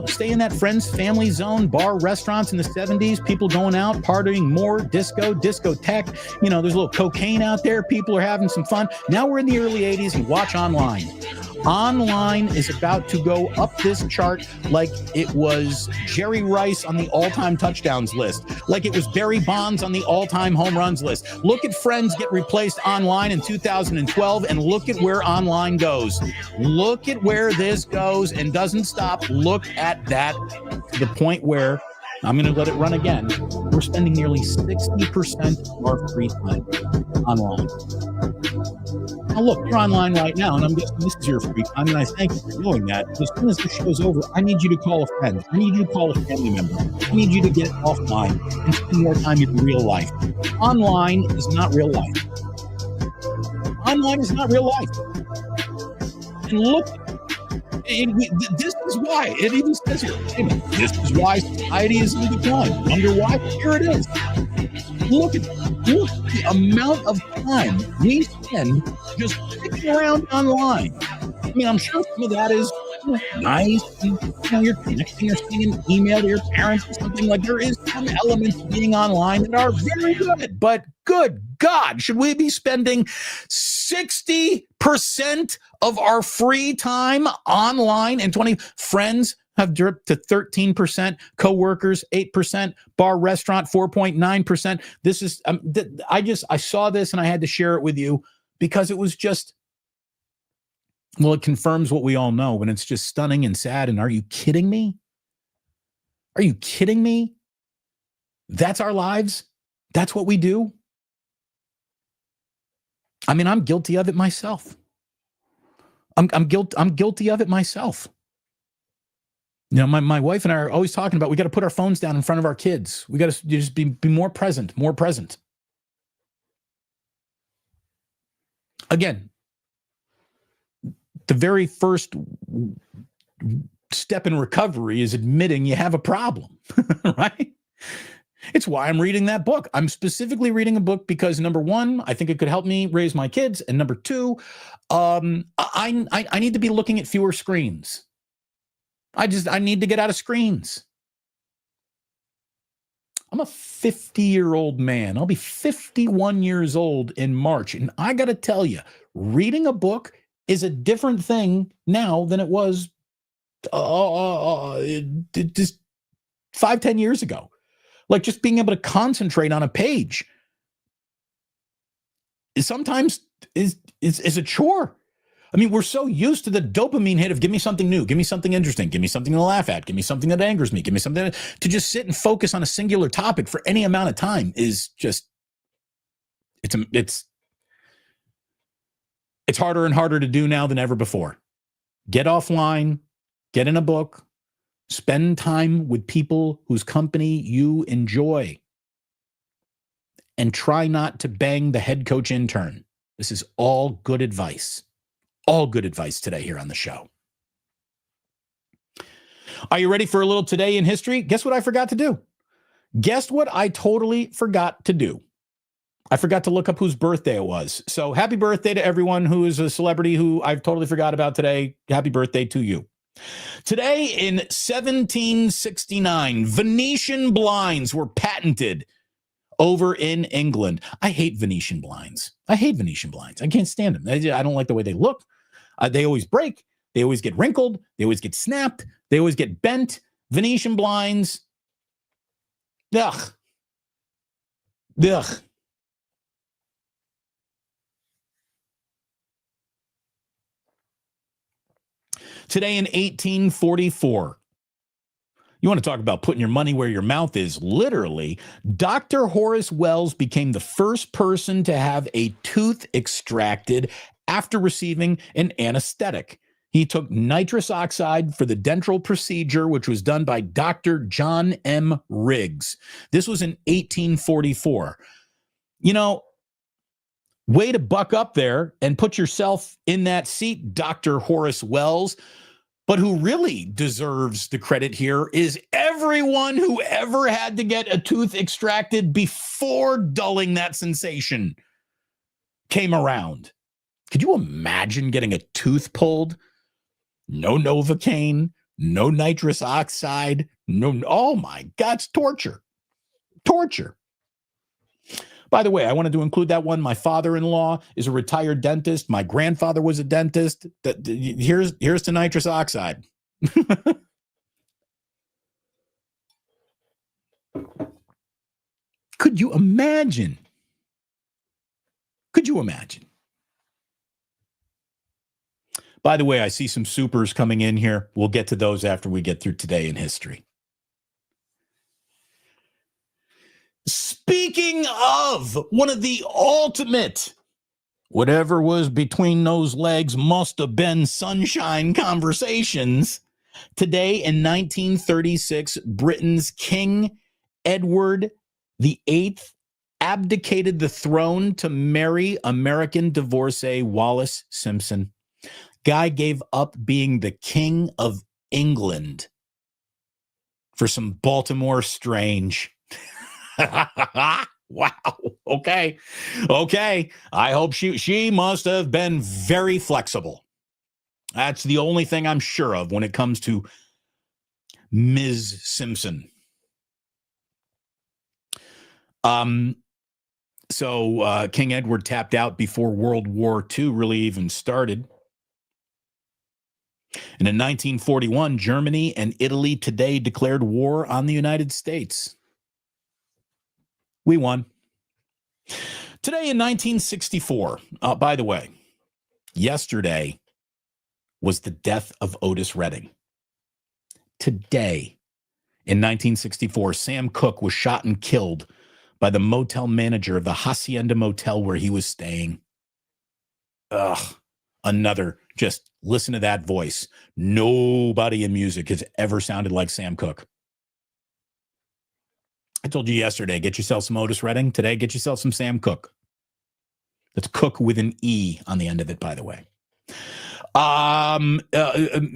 stay in that friends family zone, bar restaurants in the 70s, people going out, partying more, discotheque. There's a little cocaine out there. People are having some fun. Now we're in the early 80s and watch online. Online is about to go up this chart like it was Jerry Rice on the all-time touchdowns list, like it was Barry Bonds on the all-time home runs list. Look at Friends get replaced online in 2012, and look at where online goes. Look at where this goes and doesn't stop. Look at that to the point where, I'm going to let it run again, we're spending nearly 60% of our free time online. Now, look, you're online right now, and I'm guessing this is your free time, and I thank you for doing that. As soon as this show's over, I need you to call a friend. I need you to call a family member. I need you to get offline and spend more time in real life. Online is not real life. Online is not real life. And look, this is why. It even says here, this is why society is in decline. Wonder why? Here it is. Look at the amount of time we spend just sticking around online. I mean, I'm sure some of that is nice. And, you're connecting or sending an email to your parents or something. Like, there is some elements of being online that are very good. But good God, should we be spending 60% of our free time online and 20 friends have dropped to 13%, coworkers 8%, bar restaurant 4.9%. This is I saw this and I had to share it with you because it was just, well, it confirms what we all know, and it's just stunning and sad. And are you kidding me? Are you kidding me? That's our lives. That's what we do. I mean, I'm guilty of it myself. I'm guilty of it myself. My wife and I are always talking about we got to put our phones down in front of our kids. We got to just be more present. Again, the very first step in recovery is admitting you have a problem, right? It's why I'm reading that book. I'm specifically reading a book because, number one, I think it could help me raise my kids. And number two, I need to be looking at fewer screens. I need to get out of screens. I'm a 50-year-old man. I'll be 51 years old in March. And I got to tell you, reading a book is a different thing now than it was just 5-10 years ago. Like, just being able to concentrate on a page sometimes is a chore. I mean, we're so used to the dopamine hit of give me something new, give me something interesting, give me something to laugh at, give me something that angers me, give me something to just sit and focus on a singular topic for any amount of time is just, it's harder and harder to do now than ever before. Get offline, get in a book, spend time with people whose company you enjoy, and try not to bang the head coach intern. This is all good advice. All good advice today here on the show. Are you ready for a little today in history? Guess what I forgot to do? Guess what I totally forgot to do? I forgot to look up whose birthday it was. So happy birthday to everyone who is a celebrity who I've totally forgot about today. Happy birthday to you. Today in 1769, Venetian blinds were patented over in England. I hate Venetian blinds. I can't stand them. I don't like the way they look. They always break. They always get wrinkled. They always get snapped. They always get bent. Venetian blinds. Ugh. Ugh. Today in 1844, you want to talk about putting your money where your mouth is, literally, Dr. Horace Wells became the first person to have a tooth extracted after receiving an anesthetic. He took nitrous oxide for the dental procedure, which was done by Dr. John M. Riggs. This was in 1844. You know, way to buck up there and put yourself in that seat, Dr. Horace Wells. But who really deserves the credit here is everyone who ever had to get a tooth extracted before dulling that sensation came around. Could you imagine getting a tooth pulled? No Novocaine, no nitrous oxide, oh my God, it's torture. Torture. By the way, I wanted to include that one. My father-in-law is a retired dentist. My grandfather was a dentist. Here's the nitrous oxide. Could you imagine? Could you imagine? By the way, I see some supers coming in here. We'll get to those after we get through today in history. Speaking of one of the ultimate, whatever was between those legs must have been sunshine conversations. Today in 1936, Britain's King Edward VIII abdicated the throne to marry American divorcee Wallis Simpson. Guy gave up being the King of England for some Baltimore Strange. Wow. Okay. I hope she must have been very flexible. That's the only thing I'm sure of when it comes to Ms. Simpson. So King Edward tapped out before World War II really even started. And in 1941, Germany and Italy today declared war on the United States. We won. Today in 1964, by the way, yesterday was the death of Otis Redding. Today in 1964, Sam Cooke was shot and killed by the motel manager of the Hacienda Motel where he was staying. Ugh, another, just listen to that voice. Nobody in music has ever sounded like Sam Cooke. I told you yesterday, get yourself some Otis Redding. Today, get yourself some Sam Cooke. That's Cook with an E on the end of it, by the way.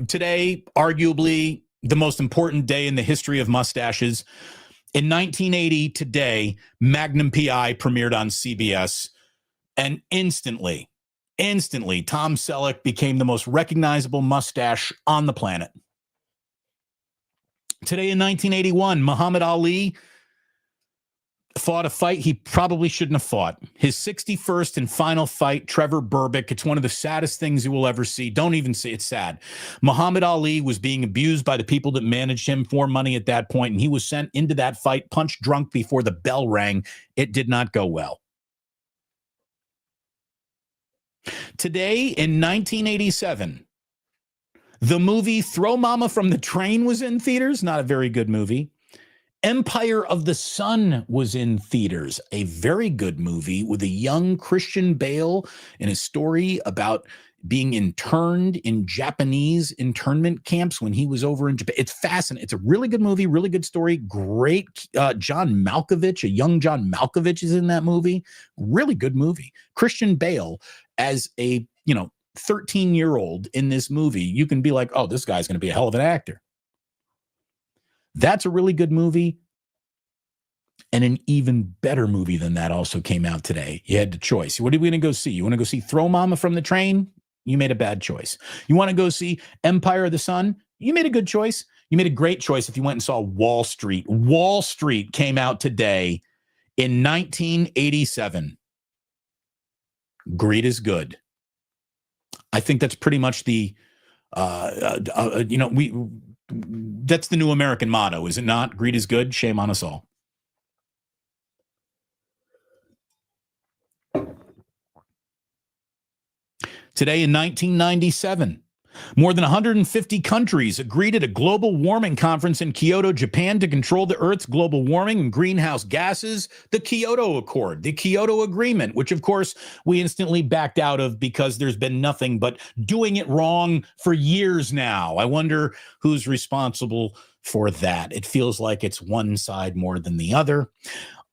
Today, arguably the most important day in the history of mustaches. In 1980, today, Magnum PI premiered on CBS, and instantly, Tom Selleck became the most recognizable mustache on the planet. Today in 1981, Muhammad Ali fought a fight he probably shouldn't have fought. His 61st and final fight, Trevor Berbick. It's one of the saddest things you will ever see. Don't even see it's sad. Muhammad Ali was being abused by the people that managed him for money at that point, and he was sent into that fight punch drunk before the bell rang. It did not go well. Today in 1987, the movie Throw Mama from the Train was in theaters. Not a very good movie. Empire of the Sun was in theaters, a very good movie with a young Christian Bale and a story about being interned in Japanese internment camps when he was over in Japan. It's fascinating. It's a really good movie, really good story. Great. John Malkovich, a young John Malkovich is in that movie. Really good movie. Christian Bale as a, 13-year-old in this movie. You can be like, oh, this guy's going to be a hell of an actor. That's a really good movie. And an even better movie than that also came out today. You had the choice. What are we going to go see? You want to go see Throw Mama from the Train? You made a bad choice. You want to go see Empire of the Sun? You made a good choice. You made a great choice if you went and saw Wall Street. Wall Street came out today in 1987. Greed is good. I think that's pretty much the, that's the new American motto, is it not? Greed is good. Shame on us all. Today in 1997, more than 150 countries agreed at a global warming conference in Kyoto, Japan, to control the Earth's global warming and greenhouse gases, the Kyoto Accord, the Kyoto Agreement, which, of course, we instantly backed out of because there's been nothing but doing it wrong for years now. I wonder who's responsible for that. It feels like it's one side more than the other.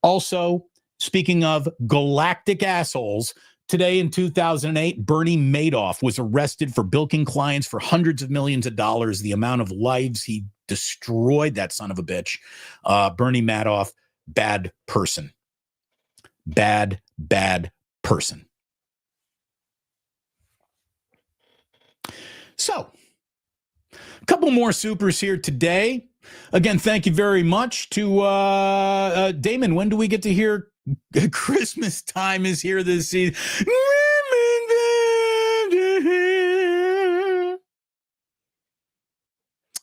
Also, speaking of galactic assholes, today in 2008, Bernie Madoff was arrested for bilking clients for hundreds of millions of dollars. The amount of lives he destroyed, that son of a bitch. Bernie Madoff, bad person. Bad person. So, a couple more supers here today. Again, thank you very much to Damon. When do we get to hear Christmas Time is Here this season?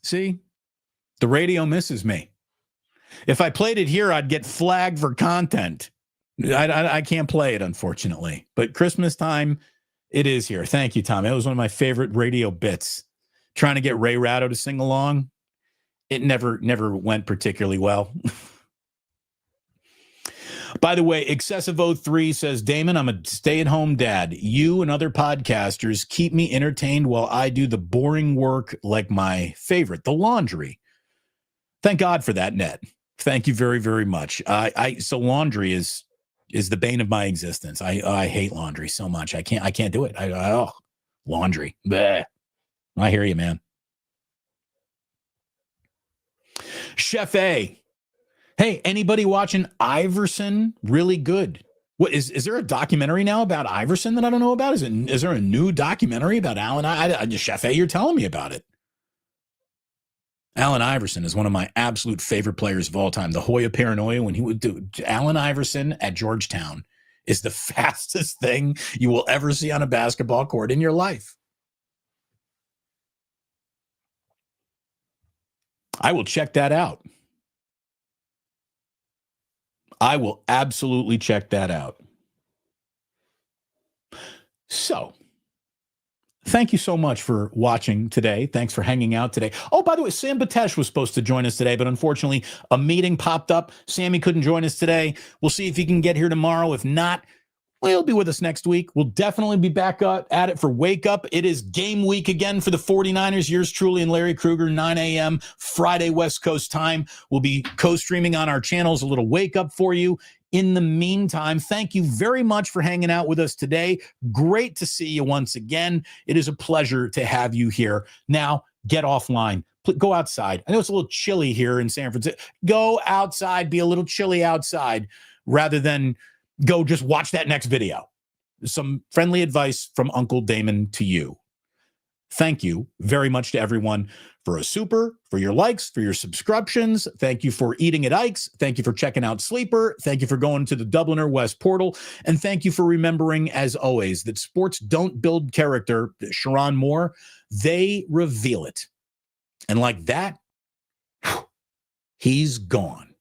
See, the radio misses me. If I played it here, I'd get flagged for content. I can't play it, unfortunately. But Christmas Time, it is here. Thank you, Tom. It was one of my favorite radio bits. Trying to get Ray Ratto to sing along. It never went particularly well. By the way, Excessive03 says, Damon, I'm a stay-at-home dad. You and other podcasters keep me entertained while I do the boring work like my favorite, the laundry. Thank God for that, Ned. Thank you very, very much. So laundry is the bane of my existence. I hate laundry so much. I can't do it. Laundry. Bleh. I hear you, man. Chef A. Hey, anybody watching Iverson? Really good. What is there a documentary now about Iverson that I don't know about? Is there a new documentary about Allen? Chef A, you're telling me about it. Allen Iverson is one of my absolute favorite players of all time. The Hoya Paranoia, when he would do Allen Iverson at Georgetown, is the fastest thing you will ever see on a basketball court in your life. I will check that out. I will absolutely check that out. So, thank you so much for watching today. Thanks for hanging out today. Oh, by the way, Sam Batesh was supposed to join us today, but unfortunately, a meeting popped up. Sammy couldn't join us today. We'll see if he can get here tomorrow. If not, well, he'll be with us next week. We'll definitely be back at it for Wake Up. It is game week again for the 49ers. Yours truly and Larry Krueger, 9 a.m. Friday, West Coast time. We'll be co-streaming on our channels, a little Wake Up for you. In the meantime, thank you very much for hanging out with us today. Great to see you once again. It is a pleasure to have you here. Now, get offline. Go outside. I know it's a little chilly here in San Francisco. Go outside. Be a little chilly outside rather than go just watch that next video. Some friendly advice from Uncle Damon to you. Thank you very much to everyone for a super, for your likes, for your subscriptions. Thank you for eating at Ike's. Thank you for checking out Sleeper. Thank you for going to the Dubliner West portal. And thank you for remembering, as always, that sports don't build character, Sherrone Moore, they reveal it. And like that, he's gone.